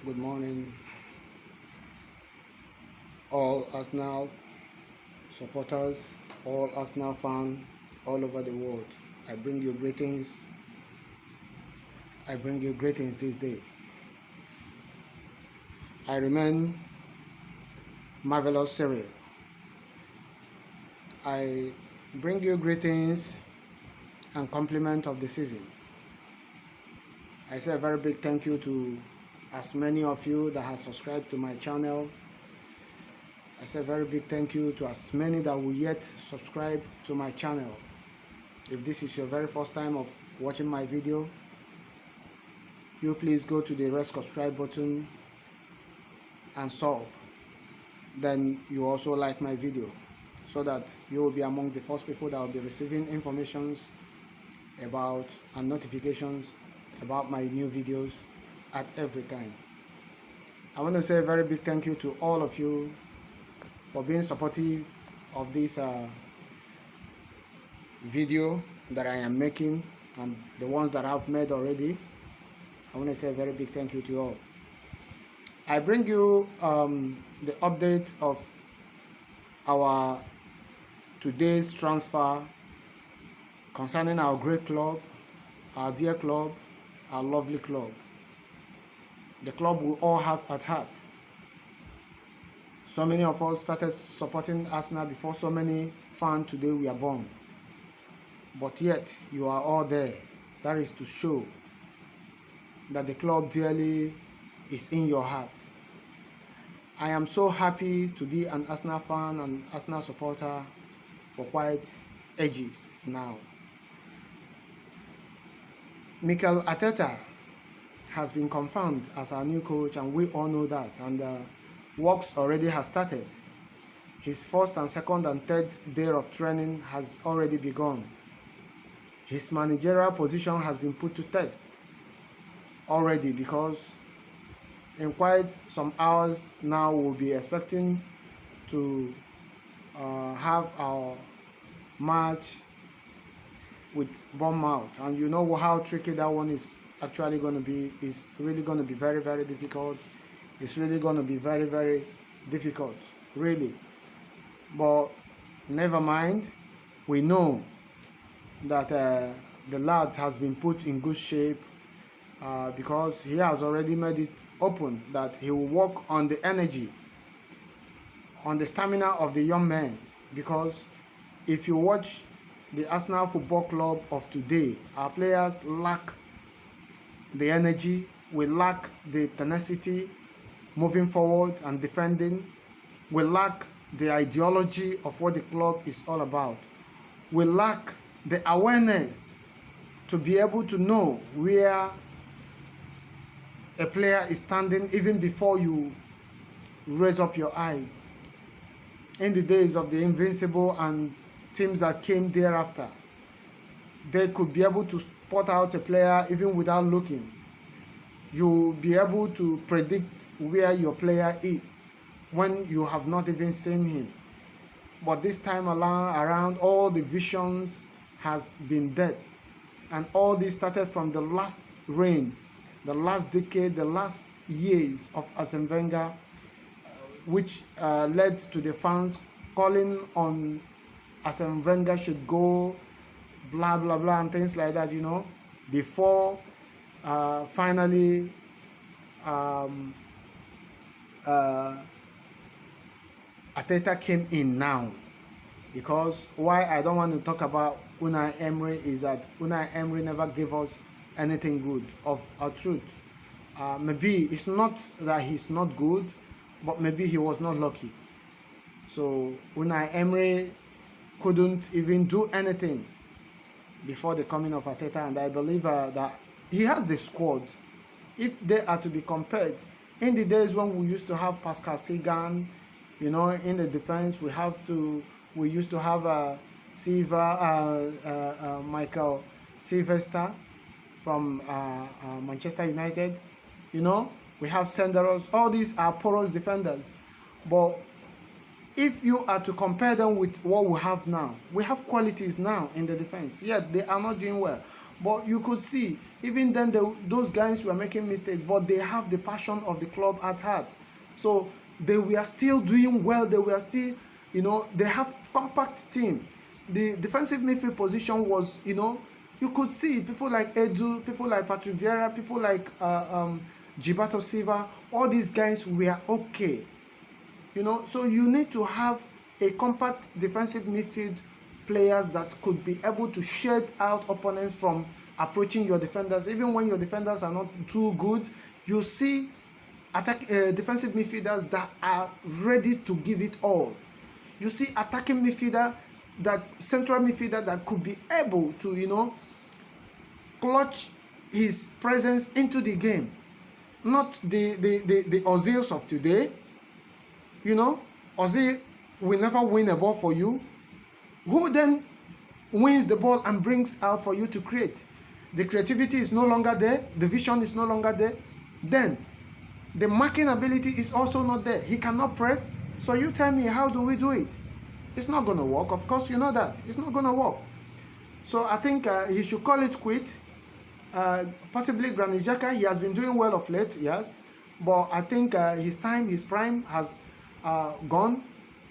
Good morning, all Arsenal supporters, all Arsenal fans all over the world. I bring you greetings. I bring you greetings this day. I remain Marvelous Cyril. I bring you greetings and compliment of the season. I say a very big thank you to as many of you that have subscribed to my channel. I say a very big thank you to as many that will yet subscribe to my channel. If this is your very first time of watching my video, you please go to the red subscribe button and sub. Then you also like my video so that you will be among the first people that will be receiving informations about and notifications about my new videos at every time. I want to say a very big thank you to all of you for being supportive of this video that I am making and the ones that I've made already. I want to say a very big thank you to all. I bring you the update of our today's transfer concerning our great club, our dear club, our lovely club, the club we all have at heart. So many of us started supporting Arsenal before so many fans today we are born. But yet, you are all there. That is to show that the club dearly is in your heart. I am so happy to be an Arsenal fan and Arsenal supporter for quite ages now. Mikel Arteta has been confirmed as our new coach, and we all know that, and works already has started. His first and second and third day of training has already begun. His managerial position has been put to test already, because in quite some hours now we'll be expecting to have our match with Bournemouth, and you know how tricky that one is actually going to be. It's really going to be very, very difficult. It's really going to be very, very difficult, really. But never mind, we know that the lad has been put in good shape because he has already made it open that he will work on the energy, on the stamina of the young men. Because if you watch the Arsenal Football Club of today, our players lack the energy, we lack the tenacity moving forward and defending, we lack the ideology of what the club is all about, we lack the awareness to be able to know where a player is standing even before you raise up your eyes. In the days of the Invincible and teams that came thereafter, they could be able to spot out a player even without looking. You'll be able to predict where your player is when you have not even seen him. But this time around, all the visions has been dead. And all this started from the last reign, the last decade, the last years of Arsene Wenger, which led to the fans calling on Arsene Wenger should go, blah, blah, blah, and things like that, you know, before finally Arteta came in now. Because why I don't want to talk about Unai Emery is that Unai Emery never gave us anything good of a truth. Maybe it's not that he's not good, but maybe he was not lucky. So Unai Emery couldn't even do anything before the coming of Arteta, and I believe that he has the squad. If they are to be compared, in the days when we used to have Pascal Sagan, you know, in the defense we used to have Michael Sylvester from Manchester United. You know, we have Senderos. All these are porous defenders. But if you are to compare them with what we have now, we have qualities now in the defense. Yet they are not doing well. But you could see, even then, those guys were making mistakes, but they have the passion of the club at heart. So they were still doing well. They were still, they have compact team. The defensive midfield position was, you could see people like Edu, people like Patrick Vieira, people like Gilberto Silva. All these guys were okay. So you need to have a compact defensive midfield players that could be able to shut out opponents from approaching your defenders. Even when your defenders are not too good, you see defensive midfielders that are ready to give it all. You see attacking midfielder, that central midfielder that could be able to, clutch his presence into the game. Not the Ozils of today. Ozil will never win a ball for you. Who then wins the ball and brings out for you to create? The creativity is no longer there. The vision is no longer there. Then the marking ability is also not there. He cannot press. So you tell me, how do we do it? It's not going to work. Of course, you know that. It's not going to work. So I think he should call it quit. Possibly Granit Xhaka, he has been doing well of late, yes. But I think his prime has gone.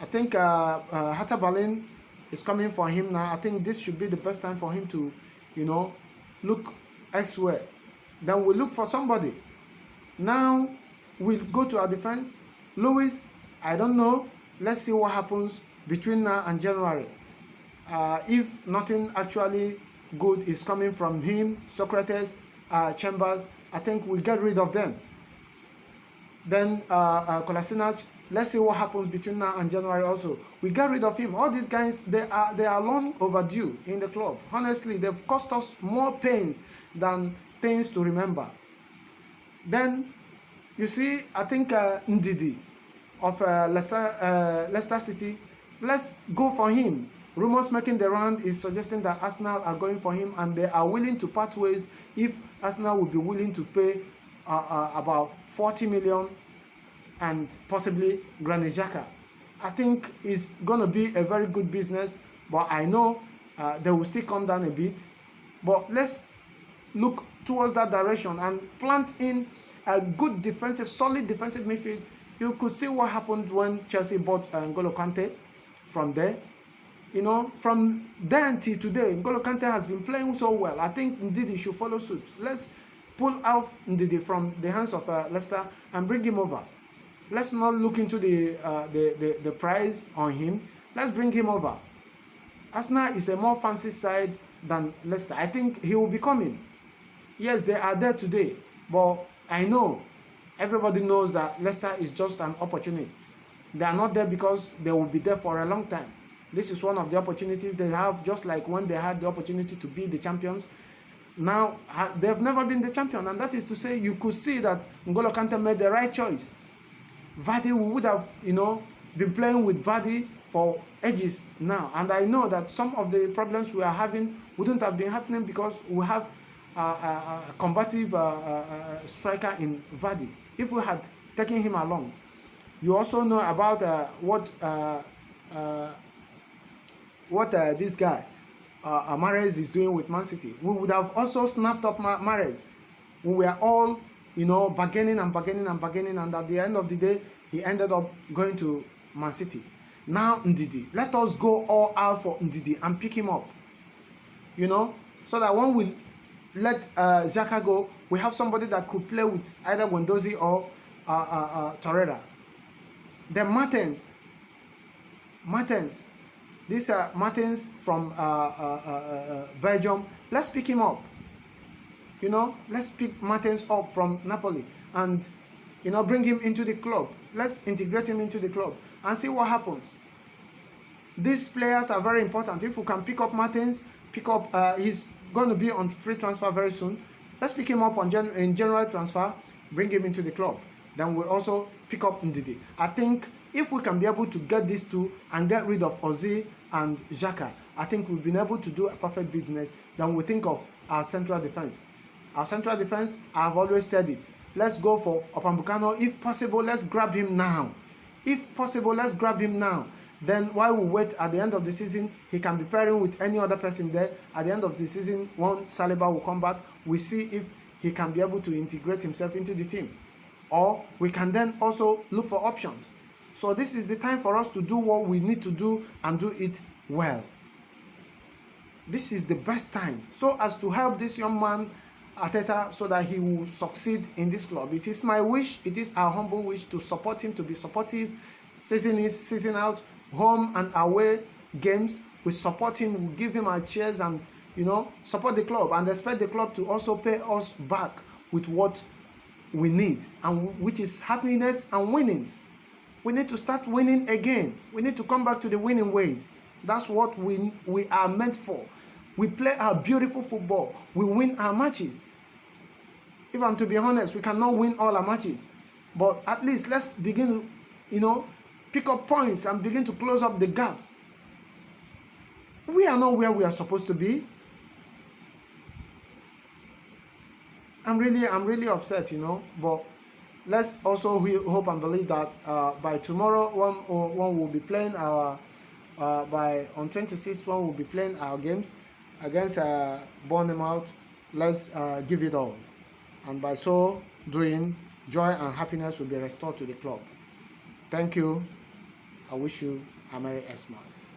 I think Hertha Berlin is coming for him now. I think this should be the best time for him to, look elsewhere. Then we'll look for somebody. Now we'll go to our defense. Luis, I don't know. Let's see what happens between now and January. If nothing actually good is coming from him, Socrates, Chambers, I think we'll get rid of them. Then Kolasinac, let's see what happens between now and January also. We get rid of him. All these guys, they are long overdue in the club. Honestly, they've cost us more pains than things to remember. Then, you see, I think Ndidi of Leicester City, let's go for him. Rumors making the round is suggesting that Arsenal are going for him and they are willing to part ways if Arsenal would be willing to pay about 40 million and possibly Granit Xhaka. I think it's going to be a very good business, but I know they will still come down a bit. But let's look towards that direction and plant in a good defensive, solid defensive midfield. You could see what happened when Chelsea bought N'Golo Kante from there. From then till today, N'Golo Kante has been playing so well. I think Ndidi should follow suit. Let's pull out Ndidi from the hands of Leicester and bring him over. Let's not look into the price on him. Let's bring him over. Arsenal is a more fancy side than Leicester. I think he will be coming. Yes, they are there today, but I know everybody knows that Leicester is just an opportunist. They are not there because they will be there for a long time. This is one of the opportunities they have, just like when they had the opportunity to be the champions. Now, they have never been the champion, and that is to say, you could see that N'Golo Kante made the right choice. Vardy, we would have, been playing with Vardy for ages now, and I know that some of the problems we are having wouldn't have been happening because we have a combative striker in Vardy. If we had taken him along, you also know about what this guy Mahrez is doing with Man City. We would have also snapped up Mahrez. We were all, bargaining, and at the end of the day, he ended up going to Man City. Now Ndidi, let us go all out for Ndidi and pick him up. So that when we let Xhaka go, we have somebody that could play with either Guendouzi or Torreira. Then Martins. These are Martins from Belgium. Let's pick him up. Let's pick Martins up from Napoli and, bring him into the club. Let's integrate him into the club and see what happens. These players are very important. If we can pick up Martins, he's going to be on free transfer very soon. Let's pick him up in general transfer, bring him into the club. Then we'll also pick up Ndidi. I think if we can be able to get these two and get rid of Ozil and Xhaka, I think we've been able to do a perfect business. Then we think of our central defense. Our central defense, I've always said it. Let's go for Upamecano. If possible, let's grab him now. If possible, let's grab him now. Then while we wait at the end of the season, he can be pairing with any other person there. At the end of the season, when Saliba will come back, we see if he can be able to integrate himself into the team. Or we can then also look for options. So this is the time for us to do what we need to do and do it well. This is the best time so as to help this young man Arteta so that he will succeed in this club. It is my wish, it is our humble wish to support him, to be supportive season in, season out, home and away games. We support him, we give him our cheers and, you know, support the club and expect the club to also pay us back with what we need, and which is happiness and winnings. We need to start winning again. We need to come back to the winning ways. That's what we are meant for. We play our beautiful football. We win our matches. If I'm to be honest, we cannot win all our matches. But at least let's begin to, you know, pick up points and begin to close up the gaps. We are not where we are supposed to be. I'm really upset, you know. But let's also hope and believe that by tomorrow, one will be playing our on 26th, one will be playing our games against Bournemouth. Let's give it all, and by so doing, joy and happiness will be restored to the club. Thank you. I wish you a Merry Xmas.